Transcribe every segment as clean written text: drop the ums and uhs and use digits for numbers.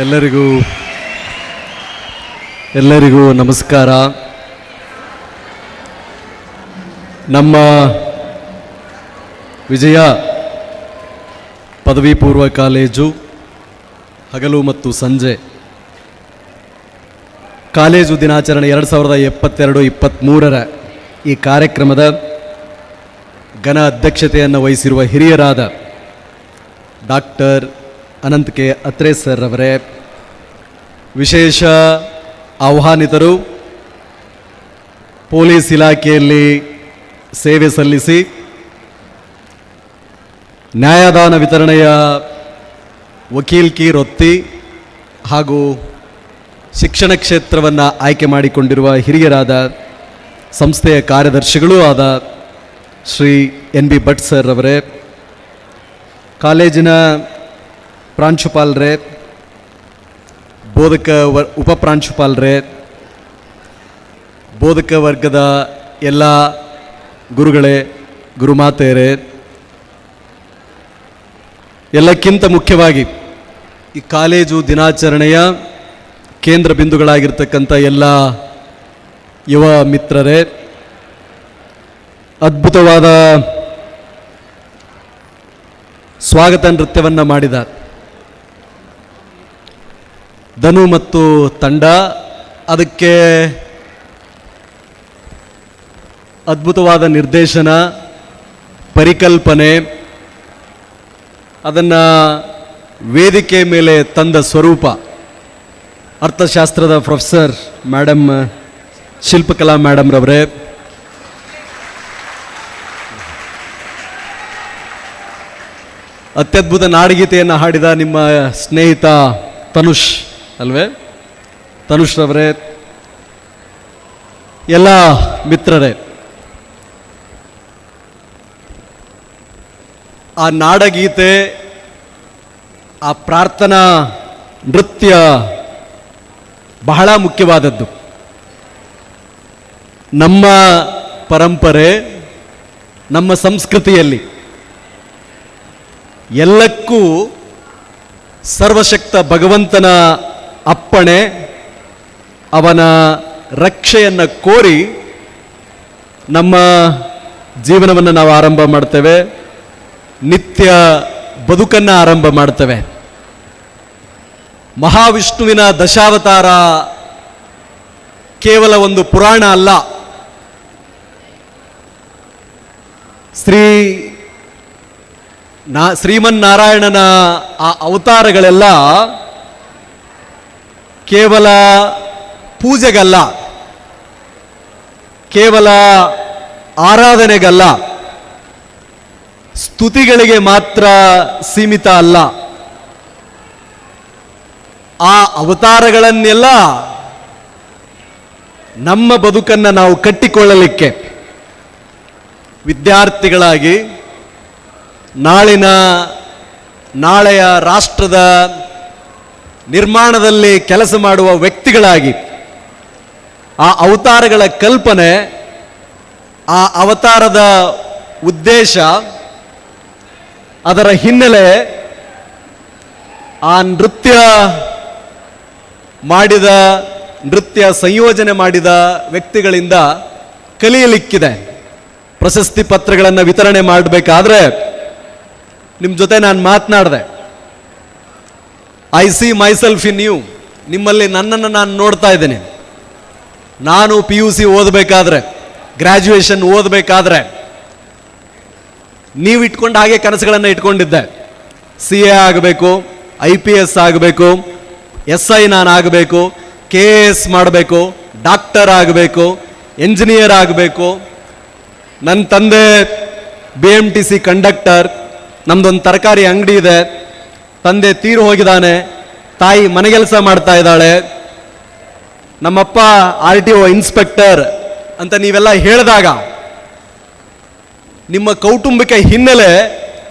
ಎಲ್ಲರಿಗೂ ನಮಸ್ಕಾರ. ನಮ್ಮ ವಿಜಯ ಪದವಿ ಪೂರ್ವ ಕಾಲೇಜು ಹಗಲು ಮತ್ತು ಸಂಜೆ ಕಾಲೇಜು ದಿನಾಚರಣೆ 2022-23ರ ಈ ಕಾರ್ಯಕ್ರಮದ ಘನ ಅಧ್ಯಕ್ಷತೆಯನ್ನು ವಹಿಸಿರುವ ಹಿರಿಯರಾದ ಡಾಕ್ಟರ್ ಅನಂತ್ ಕೆ ಅತ್ರೆ ಸರ್ ಅವರೇ, ವಿಶೇಷ ಆಹ್ವಾನಿತರು, ಪೊಲೀಸ್ ಇಲಾಖೆಯಲ್ಲಿ ಸೇವೆ ಸಲ್ಲಿಸಿ ನ್ಯಾಯದಾನ ವಿತರಣೆಯ ವಕೀಲ್ಕಿ ವೃತ್ತಿ ಹಾಗೂ ಶಿಕ್ಷಣ ಕ್ಷೇತ್ರವನ್ನು ಆಯ್ಕೆ ಮಾಡಿಕೊಂಡಿರುವ ಹಿರಿಯರಾದ ಸಂಸ್ಥೆಯ ಕಾರ್ಯದರ್ಶಿಗಳೂ ಆದ ಶ್ರೀ NB ಭಟ್ ಸರ್ ಅವರೇ, ಕಾಲೇಜಿನ ಪ್ರಾಂಶುಪಾಲರೇ, ಉಪಪ್ರಾಂಶುಪಾಲರೇ, ಬೋಧಕ ವರ್ಗದ ಎಲ್ಲ ಗುರುಗಳೇ, ಗುರುಮಾತೆಯರೇ, ಎಲ್ಲಕ್ಕಿಂತ ಮುಖ್ಯವಾಗಿ ಈ ಕಾಲೇಜು ದಿನಾಚರಣೆಯ ಕೇಂದ್ರ ಬಿಂದುಗಳಾಗಿರ್ತಕ್ಕಂಥ ಎಲ್ಲ ಯುವ ಮಿತ್ರರೇ, ಅದ್ಭುತವಾದ ಸ್ವಾಗತ ನೃತ್ಯವನ್ನು ಮಾಡಿದ ಧನು ಮತ್ತು ತಂಡ, ಅದಕ್ಕೆ ಅದ್ಭುತವಾದ ನಿರ್ದೇಶನ, ಪರಿಕಲ್ಪನೆ, ಅದನ್ನು ವೇದಿಕೆ ಮೇಲೆ ತಂದ ಸ್ವರೂಪ ಅರ್ಥಶಾಸ್ತ್ರದ ಪ್ರೊಫೆಸರ್ ಮೇಡಮ್ ಶಿಲ್ಪಕಲಾ ಮೇಡಮ್ ರವರೇ, ಅತ್ಯದ್ಭುತ ನಾಡಗೀತೆಯನ್ನು ಹಾಡಿದ ನಿಮ್ಮ ಸ್ನೇಹಿತ ತನುಷ್ ಅಲ್ವೇ, ತನುಷ್ ರವರೇ, ಎಲ್ಲ ಮಿತ್ರರೇ, ಆ ನಾಡಗೀತೆ, ಆ ಪ್ರಾರ್ಥನಾ ನೃತ್ಯ ಬಹಳ ಮುಖ್ಯವಾದದ್ದು. ನಮ್ಮ ಪರಂಪರೆ, ನಮ್ಮ ಸಂಸ್ಕೃತಿಯಲ್ಲಿ ಎಲ್ಲಕ್ಕೂ ಸರ್ವಶಕ್ತ ಭಗವಂತನ ಅಪ್ಪಣೆ, ಅವನ ರಕ್ಷೆಯನ್ನು ಕೋರಿ ನಮ್ಮ ಜೀವನವನ್ನು ನಾವು ಆರಂಭ ಮಾಡ್ತೇವೆ, ನಿತ್ಯ ಬದುಕನ್ನು ಆರಂಭ ಮಾಡ್ತೇವೆ. ಮಹಾವಿಷ್ಣುವಿನ ದಶಾವತಾರ ಕೇವಲ ಒಂದು ಪುರಾಣ ಅಲ್ಲ, ಶ್ರೀಮನ್ನಾರಾಯಣನ ಆ ಅವತಾರಗಳೆಲ್ಲ ಕೇವಲ ಪೂಜೆಗಲ್ಲ, ಕೇವಲ ಆರಾಧನೆಗಲ್ಲ, ಸ್ತುತಿಗಳಿಗೆ ಮಾತ್ರ ಸೀಮಿತ ಅಲ್ಲ. ಆ ಅವತಾರಗಳನ್ನೆಲ್ಲ ನಮ್ಮ ಬದುಕನ್ನು ನಾವು ಕಟ್ಟಿಕೊಳ್ಳಲಿಕ್ಕೆ, ವಿದ್ಯಾರ್ಥಿಗಳಾಗಿ ನಾಳೆಯ ರಾಷ್ಟ್ರದ ನಿರ್ಮಾಣದಲ್ಲಿ ಕೆಲಸ ಮಾಡುವ ವ್ಯಕ್ತಿಗಳಾಗಿ, ಆ ಅವತಾರಗಳ ಕಲ್ಪನೆ, ಆ ಅವತಾರದ ಉದ್ದೇಶ, ಅದರ ಹಿನ್ನೆಲೆ, ಆ ನೃತ್ಯ ಸಂಯೋಜನೆ ಮಾಡಿದ ವ್ಯಕ್ತಿಗಳಿಂದ ಕಲಿಯಲಿಕ್ಕಿದೆ. ಪ್ರಶಸ್ತಿ ಪತ್ರಗಳನ್ನು ವಿತರಣೆ ಮಾಡಬೇಕಾದ್ರೆ ನಿಮ್ಮ ಜೊತೆ ನಾನು ಮಾತನಾಡಿದೆ. I see myself in you, ನಿಮ್ಮಲ್ಲಿ ನನ್ನನ್ನು ನಾನು ನೋಡ್ತಾ ಇದ್ದೇನೆ. ನಾನು PUC ಓದಬೇಕಾದ್ರೆ, ಗ್ರ್ಯಾಜುಯೇಷನ್ ಓದಬೇಕಾದ್ರೆ ನೀವು ಇಟ್ಕೊಂಡು ಹಾಗೆ ಕನಸುಗಳನ್ನು ಇಟ್ಕೊಂಡಿದ್ದೆ. CA ಆಗಬೇಕು, IPS ಆಗಬೇಕು, SI ನಾನು ಆಗಬೇಕು, KAS ಮಾಡಬೇಕು, ಡಾಕ್ಟರ್ ಆಗಬೇಕು, ಎಂಜಿನಿಯರ್ ಆಗಬೇಕು. ನನ್ನ ತಂದೆ BMTC ಕಂಡಕ್ಟರ್, ನಮ್ದೊಂದು ತರಕಾರಿ ಅಂಗಡಿ ಇದೆ, ತಂದೆ ತೀರು ಹೋಗಿದ್ದಾನೆ, ತಾಯಿ ಮನೆಗೆಲಸ ಮಾಡ್ತಾ ಇದ್ದಾಳೆ, ನಮ್ಮಪ್ಪ RTO ಇನ್ಸ್ಪೆಕ್ಟರ್ ಅಂತ ನೀವೆಲ್ಲ ಹೇಳಿದಾಗ ನಿಮ್ಮ ಕೌಟುಂಬಿಕ ಹಿನ್ನೆಲೆ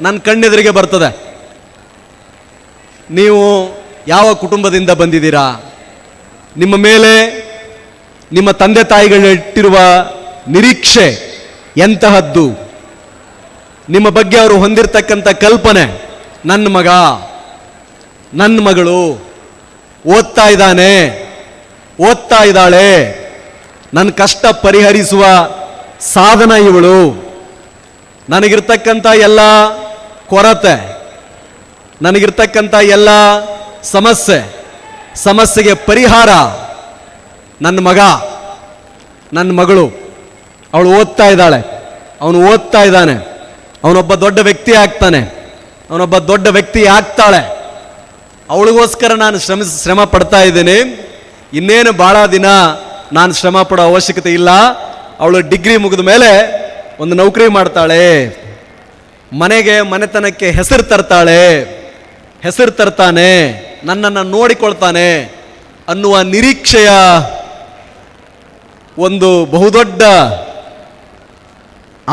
ನನ್ನ ಕಣ್ಣೆದುರಿಗೆ ಬರ್ತದೆ. ನೀವು ಯಾವ ಕುಟುಂಬದಿಂದ ಬಂದಿದ್ದೀರಾ, ನಿಮ್ಮ ಮೇಲೆ ನಿಮ್ಮ ತಂದೆ ತಾಯಿಗಳಿಟ್ಟಿರುವ ನಿರೀಕ್ಷೆ ಎಂತಹದ್ದು, ನಿಮ್ಮ ಬಗ್ಗೆ ಅವರು ಹೊಂದಿರತಕ್ಕಂಥ ಕಲ್ಪನೆ, ನನ್ನ ಮಗ, ನನ್ನ ಮಗಳು, ಓದ್ತಾ ಇದ್ದಾನೆ, ಓದ್ತಾ ಇದ್ದಾಳೆ, ನನ್ನ ಕಷ್ಟ ಪರಿಹರಿಸುವ ಸಾಧನ ಇವಳು, ನನಗಿರ್ತಕ್ಕಂಥ ಎಲ್ಲ ಕೊರತೆ, ನನಗಿರ್ತಕ್ಕಂಥ ಎಲ್ಲ ಸಮಸ್ಯೆಗೆ ಪರಿಹಾರ ನನ್ನ ಮಗ, ನನ್ನ ಮಗಳು, ಅವಳು ಓದ್ತಾ ಇದ್ದಾಳೆ, ಅವನು ಓದ್ತಾ ಇದ್ದಾನೆ, ಅವನೊಬ್ಬ ದೊಡ್ಡ ವ್ಯಕ್ತಿ ಆಗ್ತಾನೆ, ಅವನೊಬ್ಬ ದೊಡ್ಡ ವ್ಯಕ್ತಿ ಆಗ್ತಾಳೆ, ಅವಳಿಗೋಸ್ಕರ ನಾನು ಶ್ರಮ ಪಡ್ತಾ ಇದ್ದೇನೆ. ಇನ್ನೇನು ಭಾಳ ದಿನ ನಾನು ಶ್ರಮ ಪಡೋ ಅವಶ್ಯಕತೆ ಇಲ್ಲ. ಅವಳು ಡಿಗ್ರಿ ಮುಗಿದ ಮೇಲೆ ಒಂದು ನೌಕರಿ ಮಾಡ್ತಾಳೆ, ಮನೆತನಕ್ಕೆ ಹೆಸರು ತರ್ತಾನೆ, ನನ್ನನ್ನು ನೋಡಿಕೊಳ್ತಾನೆ ಅನ್ನುವ ನಿರೀಕ್ಷೆಯ ಒಂದು ಬಹುದೊಡ್ಡ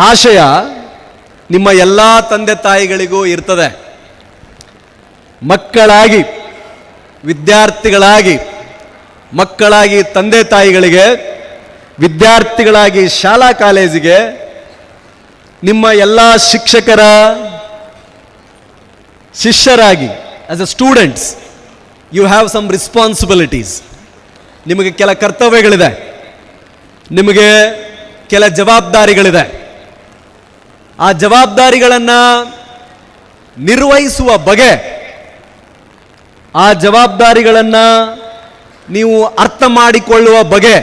ಆಶಯ ನಿಮ್ಮ ಎಲ್ಲ ತಂದೆ ತಾಯಿಗಳಿಗೂ ಇರ್ತದೆ. ಮಕ್ಕಳಾಗಿ, ವಿದ್ಯಾರ್ಥಿಗಳಾಗಿ, ಮಕ್ಕಳಾಗಿ ತಂದೆ ತಾಯಿಗಳಿಗೆ, ವಿದ್ಯಾರ್ಥಿಗಳಾಗಿ ಶಾಲಾ ಕಾಲೇಜಿಗೆ, ನಿಮ್ಮ ಎಲ್ಲ ಶಿಕ್ಷಕರ ಶಿಷ್ಯರಾಗಿ as a students you have some responsibilities. ನಿಮಗೆ ಕೆಲ ಕರ್ತವ್ಯಗಳಿದೆ, ನಿಮಗೆ ಕೆಲ ಜವಾಬ್ದಾರಿಗಳಿದೆ. ಆ ಜವಾಬ್ದಾರಿಗಳನ್ನು ನಿರ್ವಹಿಸುವ ಬಗೆ, ಆ ಜವಾಬ್ದಾರಿಗಳನ್ನು ನೀವು ಅರ್ಥ ಮಾಡಿಕೊಳ್ಳುವ ಬಗೆ,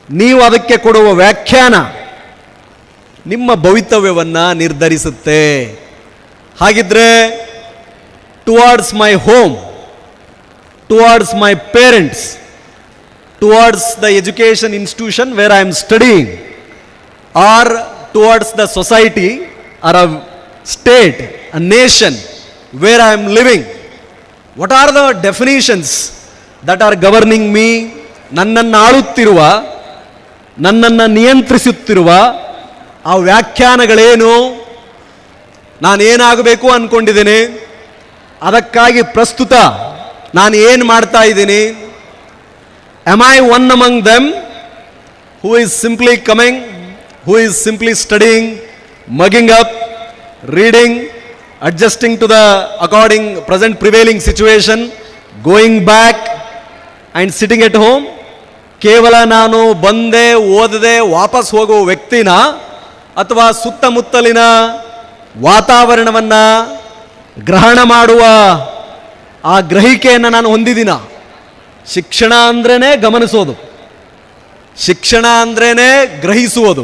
ನೀವು ಅದಕ್ಕೆ ಕೊಡುವ ವ್ಯಾಖ್ಯಾನ ನಿಮ್ಮ ಭವಿತವ್ಯವನ್ನು ನಿರ್ಧರಿಸುತ್ತೆ. ಹಾಗಿದ್ರೆ towards my home, towards my parents, towards the education institution where I am studying, or towards the society or a state, a nation where I am living, what are the definitions that are governing me? ನನ್ನನ್ನು ಆಳುತ್ತಿರುವ, ನನ್ನನ್ನು ನಿಯಂತ್ರಿಸುತ್ತಿರುವ ಆ ವ್ಯಾಖ್ಯಾನಗಳೇನು? ನಾನೇನಾಗಬೇಕು ಅಂದ್ಕೊಂಡಿದ್ದೇನೆ, ಅದಕ್ಕಾಗಿ ಪ್ರಸ್ತುತ ನಾನು ಏನು ಮಾಡ್ತಾ ಇದ್ದೀನಿ? Am I one among them who is simply coming, who is simply studying, mugging up, reading, adjusting to the according present prevailing situation, going back and sitting at home? ಕೇವಲ ನಾನು ಬಂದೆ, ಓದದೆ, ವಾಪಸ್ ಹೋಗುವ ವ್ಯಕ್ತಿನ, ಅಥವಾ ಸುತ್ತಮುತ್ತಲಿನ ವಾತಾವರಣವನ್ನು ಗ್ರಹಣ ಮಾಡುವ ಆ ಗ್ರಹಿಕೆಯನ್ನು ನಾನು ಹೊಂದಿದ್ದೀನ? ಶಿಕ್ಷಣ ಅಂದ್ರೇ ಗಮನಿಸೋದು, ಶಿಕ್ಷಣ ಅಂದ್ರೇ ಗ್ರಹಿಸುವುದು,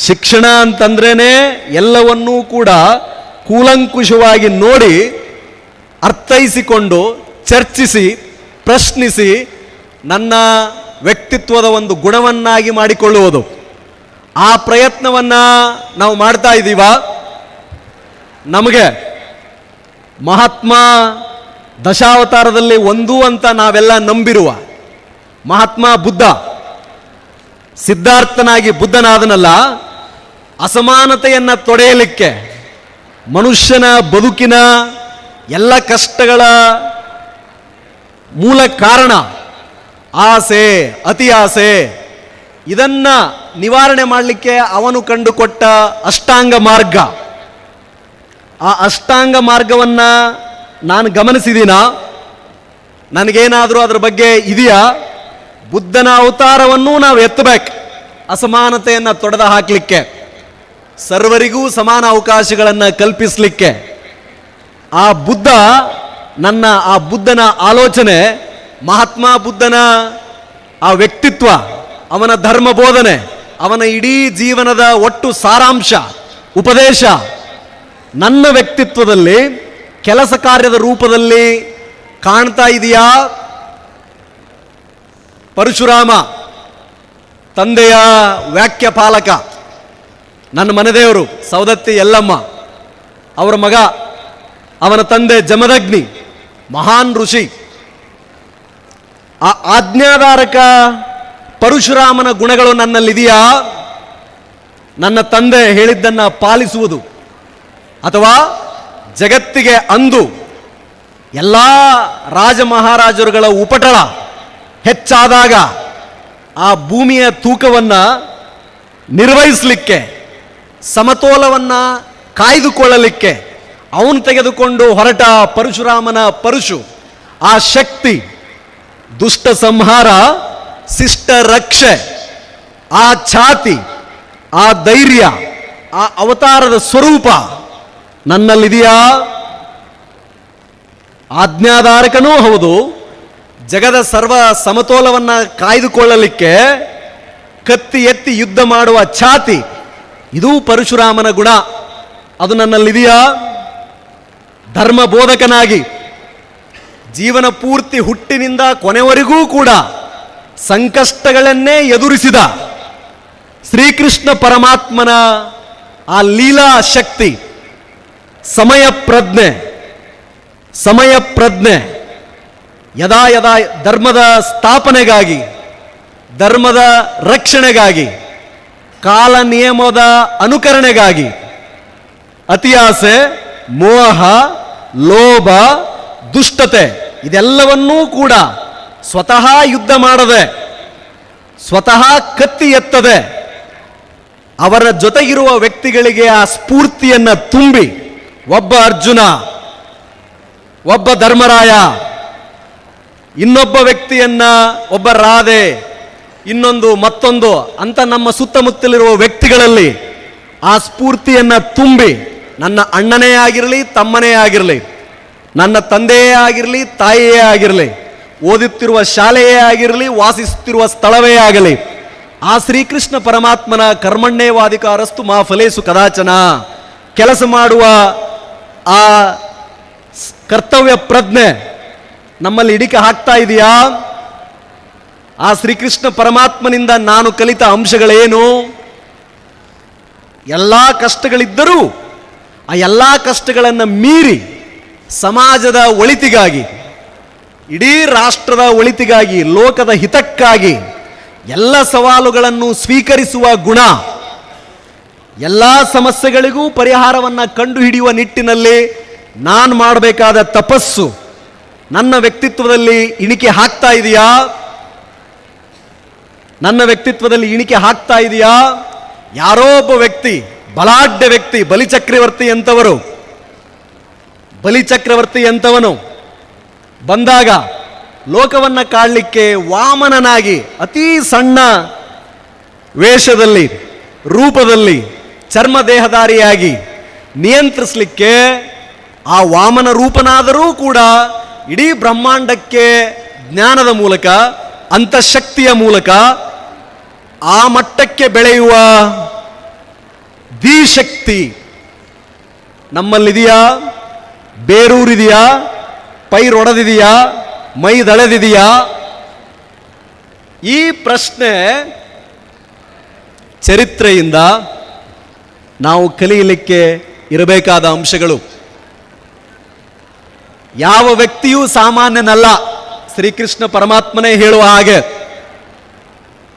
ಶಿಕ್ಷಣ ಅಂತಂದ್ರೇ ಎಲ್ಲವನ್ನೂ ಕೂಡ ಕೂಲಂಕುಷವಾಗಿ ನೋಡಿ, ಅರ್ಥೈಸಿಕೊಂಡು, ಚರ್ಚಿಸಿ, ಪ್ರಶ್ನಿಸಿ, ನನ್ನ ವ್ಯಕ್ತಿತ್ವದ ಒಂದು ಗುಣವನ್ನಾಗಿ ಮಾಡಿಕೊಳ್ಳುವುದು. ಆ ಪ್ರಯತ್ನವನ್ನು ನಾವು ಮಾಡ್ತಾ ಇದ್ದೀವ? ನಮಗೆ ಮಹಾತ್ಮ ದಶಾವತಾರದಲ್ಲಿ ಒಂದು ಅಂತ ನಾವೆಲ್ಲ ನಂಬಿರುವ ಮಹಾತ್ಮ ಬುದ್ಧ, ಸಿದ್ಧಾರ್ಥನಾಗಿ ಬುದ್ಧನಾದನಲ್ಲ, ಅಸಮಾನತೆಯನ್ನು ತೊಡೆಯಲಿಕ್ಕೆ, ಮನುಷ್ಯನ ಬದುಕಿನ ಎಲ್ಲ ಕಷ್ಟಗಳ ಮೂಲ ಕಾರಣ ಆಸೆ, ಅತಿ ಆಸೆ, ಇದನ್ನು ನಿವಾರಣೆ ಮಾಡಲಿಕ್ಕೆ ಅವನು ಕಂಡುಕೊಟ್ಟ ಅಷ್ಟಾಂಗ ಮಾರ್ಗ. ಆ ಅಷ್ಟಾಂಗ ಮಾರ್ಗವನ್ನು ನಾನು ಗಮನಿಸಿದ್ದೀನ? ನನಗೇನಾದರೂ ಅದರ ಬಗ್ಗೆ ಇದೆಯಾ? ಬುದ್ಧನ ಅವತಾರವನ್ನು ನಾವು ಎತ್ತಬೇಕು, ಅಸಮಾನತೆಯನ್ನು ತೊಡೆದು ಹಾಕಲಿಕ್ಕೆ, ಸರ್ವರಿಗೂ ಸಮಾನ ಅವಕಾಶಗಳನ್ನು ಕಲ್ಪಿಸಲಿಕ್ಕೆ. ಆ ಬುದ್ಧ, ಆ ಬುದ್ಧನ ಆಲೋಚನೆ, ಮಹಾತ್ಮ ಬುದ್ಧನ ಆ ವ್ಯಕ್ತಿತ್ವ, ಅವನ ಧರ್ಮ ಬೋಧನೆ, ಅವನ ಇಡೀ ಜೀವನದ ಒಟ್ಟು ಸಾರಾಂಶ, ಉಪದೇಶ ನನ್ನ ವ್ಯಕ್ತಿತ್ವದಲ್ಲಿ ಕೆಲಸ ಕಾರ್ಯದ ರೂಪದಲ್ಲಿ ಕಾಣ್ತಾ ಇದೆಯಾ? ಪರಶುರಾಮ ತಂದೆಯ ವ್ಯಾಖ್ಯಪಾಲಕ, ನನ್ನ ಮನೆದೇವರು ಸೌದತ್ತಿ ಯಲ್ಲಮ್ಮ, ಅವರ ಮಗ, ಅವನ ತಂದೆ ಜಮದಗ್ನಿ, ಮಹಾನ್ ಋಷಿ. ಆ ಆಜ್ಞಾಧಾರಕ ಪರಶುರಾಮನ ಗುಣಗಳು ನನ್ನಲ್ಲಿದೆಯಾ? ನನ್ನ ತಂದೆ ಹೇಳಿದ್ದನ್ನು ಪಾಲಿಸುವುದು, ಅಥವಾ ಜಗತ್ತಿಗೆ ಅಂದು ಎಲ್ಲ ರಾಜ ಮಹಾರಾಜರುಗಳ ಉಪಟಳ ಹೆಚ್ಚಾದಾಗ ಆ ಭೂಮಿಯ ತೂಕವನ್ನು ನಿರ್ವಹಿಸಲಿಕ್ಕೆ, ಸಮತೋಲವನ್ನು ಕಾಯ್ದುಕೊಳ್ಳಲಿಕ್ಕೆ ಅವನು ತೆಗೆದುಕೊಂಡು ಹೊರಟ ಪರಶುರಾಮನ ಪರಶು, ಆ ಶಕ್ತಿ, ದುಷ್ಟ ಸಂಹಾರ, ಶಿಷ್ಟ ರಕ್ಷೆ, ಆ ಛಾತಿ, ಆ ಧೈರ್ಯ, ಆ ಅವತಾರದ ಸ್ವರೂಪ ನನ್ನಲ್ಲಿದೆಯಾ? ಆಜ್ಞಾಧಾರಕನೂ ಹೌದು, ಜಗದ ಸರ್ವ ಸಮತೋಲವನ್ನು ಕಾಯ್ದುಕೊಳ್ಳಲಿಕ್ಕೆ ಕತ್ತಿ ಎತ್ತಿ ಯುದ್ಧ ಮಾಡುವ ಛಾತಿ, ಇದೂ ಪರಶುರಾಮನ ಗುಣ. ಅದು ನನ್ನಲ್ಲಿದೆಯಾ? ಧರ್ಮ ಬೋಧಕನಾಗಿ ಜೀವನ ಪೂರ್ತಿ ಹುಟ್ಟಿನಿಂದ ಕೊನೆವರೆಗೂ ಕೂಡ ಸಂಕಷ್ಟಗಳನ್ನೇ ಎದುರಿಸಿದ ಶ್ರೀಕೃಷ್ಣ ಪರಮಾತ್ಮನ ಆ ಲೀಲಾ ಶಕ್ತಿ, ಸಮಯ ಪ್ರಜ್ಞೆ ಯದಾ ಯದಾ ಧರ್ಮದ ಸ್ಥಾಪನೆಗಾಗಿ, ಧರ್ಮದ ರಕ್ಷಣೆಗಾಗಿ, ಕಾಲ ನಿಯಮದ ಅನುಕರಣೆಗಾಗಿ ಅತಿಯಾಸೆ, ಮೋಹ, ಲೋಭ, ದುಷ್ಟತೆ ಇದೆಲ್ಲವನ್ನೂ ಕೂಡ ಸ್ವತಃ ಯುದ್ಧ ಮಾಡದೆ, ಸ್ವತಃ ಕತ್ತಿ ಎತ್ತದೆ, ಅವರ ಜೊತೆಗಿರುವ ವ್ಯಕ್ತಿಗಳಿಗೆ ಆ ಸ್ಫೂರ್ತಿಯನ್ನು ತುಂಬಿ, ಒಬ್ಬ ಅರ್ಜುನ, ಒಬ್ಬ ಧರ್ಮರಾಯ, ಇನ್ನೊಬ್ಬ ವ್ಯಕ್ತಿಯನ್ನ, ಒಬ್ಬ ರಾಧೆ, ಇನ್ನೊಂದು ಮತ್ತೊಂದು ಅಂತ ನಮ್ಮ ಸುತ್ತಮುತ್ತಲಿರುವ ವ್ಯಕ್ತಿಗಳಲ್ಲಿ ಆ ಸ್ಫೂರ್ತಿಯನ್ನ ತುಂಬಿ, ನನ್ನ ಅಣ್ಣನೇ ಆಗಿರಲಿ, ತಮ್ಮನೇ ಆಗಿರಲಿ, ನನ್ನ ತಂದೆಯೇ ಆಗಿರಲಿ, ತಾಯಿಯೇ ಆಗಿರಲಿ, ಓದುತ್ತಿರುವ ಶಾಲೆಯೇ ಆಗಿರಲಿ, ವಾಸಿಸುತ್ತಿರುವ ಸ್ಥಳವೇ ಆಗಲಿ, ಆ ಶ್ರೀಕೃಷ್ಣ ಪರಮಾತ್ಮನ ಕರ್ಮಣ್ಯೇವಾಧಿಕಾರಸ್ತು ಮಾ ಫಲೇಸು ಕದಾಚನ, ಕೆಲಸ ಮಾಡುವ ಆ ಕರ್ತವ್ಯ ಪ್ರಜ್ಞೆ ನಮ್ಮಲ್ಲಿ ಹಿಡಿಕೆ ಹಾಕ್ತಾ ಇದೆಯಾ? ಆ ಶ್ರೀಕೃಷ್ಣ ಪರಮಾತ್ಮನಿಂದ ನಾನು ಕಲಿತ ಅಂಶಗಳೇನು? ಎಲ್ಲ ಕಷ್ಟಗಳಿದ್ದರೂ ಆ ಎಲ್ಲ ಕಷ್ಟಗಳನ್ನು ಮೀರಿ ಸಮಾಜದ ಒಳಿತಿಗಾಗಿ, ಇಡೀ ರಾಷ್ಟ್ರದ ಒಳಿತಿಗಾಗಿ, ಲೋಕದ ಹಿತಕ್ಕಾಗಿ ಎಲ್ಲ ಸವಾಲುಗಳನ್ನು ಸ್ವೀಕರಿಸುವ ಗುಣ, ಎಲ್ಲ ಸಮಸ್ಯೆಗಳಿಗೂ ಪರಿಹಾರವನ್ನು ಕಂಡುಹಿಡಿಯುವ ನಿಟ್ಟಿನಲ್ಲಿ ನಾನು ಮಾಡಬೇಕಾದ ತಪಸ್ಸು ನನ್ನ ವ್ಯಕ್ತಿತ್ವದಲ್ಲಿ ಇಣಿಕೆ ಹಾಕ್ತಾ ಇದೆಯಾ? ನನ್ನ ವ್ಯಕ್ತಿತ್ವದಲ್ಲಿ ಇಣಿಕೆ ಹಾಕ್ತಾ ಇದೆಯಾ? ಯಾರೋ ಒಬ್ಬ ವ್ಯಕ್ತಿ, ಬಲಾಢ್ಯ ವ್ಯಕ್ತಿ, ಬಲಿಚಕ್ರವರ್ತಿ ಎಂತವನು ಬಂದಾಗ ಲೋಕವನ್ನು ಕಾಣಲಿಕ್ಕೆ ವಾಮನನಾಗಿ ಅತೀ ಸಣ್ಣ ವೇಷದಲ್ಲಿ, ರೂಪದಲ್ಲಿ, ಚರ್ಮದೇಹಧಾರಿಯಾಗಿ ನಿಯಂತ್ರಿಸಲಿಕ್ಕೆ ಆ ವಾಮನ ರೂಪನಾದರೂ ಕೂಡ ಇಡೀ ಬ್ರಹ್ಮಾಂಡಕ್ಕೆ ಜ್ಞಾನದ ಮೂಲಕ, ಅಂತಃಶಕ್ತಿಯ ಮೂಲಕ ಆ ಮಟ್ಟಕ್ಕೆ ಬೆಳೆಯುವ ಧೀಶಕ್ತಿ ನಮ್ಮಲ್ಲಿದೆಯಾ? ಬೇರೂರಿದೆಯಾ? ಪೈರೊಡೆದಿದೆಯಾ? ಮೈದಳೆದಿದೆಯಾ? ಈ ಪ್ರಶ್ನೆ ಚರಿತ್ರೆಯಿಂದ ನಾವು ಕಲಿಯಲಿಕ್ಕೆ ಇರಬೇಕಾದ ಅಂಶಗಳು. ಯಾವ ವ್ಯಕ್ತಿಯೂ ಸಾಮಾನ್ಯನಲ್ಲ, ಶ್ರೀಕೃಷ್ಣ ಪರಮಾತ್ಮನೇ ಹೇಳುವ ಹಾಗೆ.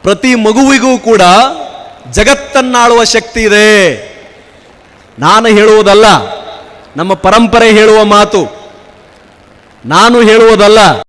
ಪ್ರತಿ ಮಗುವಿಗೂ ಕೂಡ ಜಗತ್ತನ್ನಾಳುವ ಶಕ್ತಿ ಇದೆ. ನಾನು ಹೇಳುವುದಲ್ಲ, ನಮ್ಮ ಪರಂಪರೆ ಹೇಳುವ ಮಾತು, ನಾನು ಹೇಳುವುದಲ್ಲ.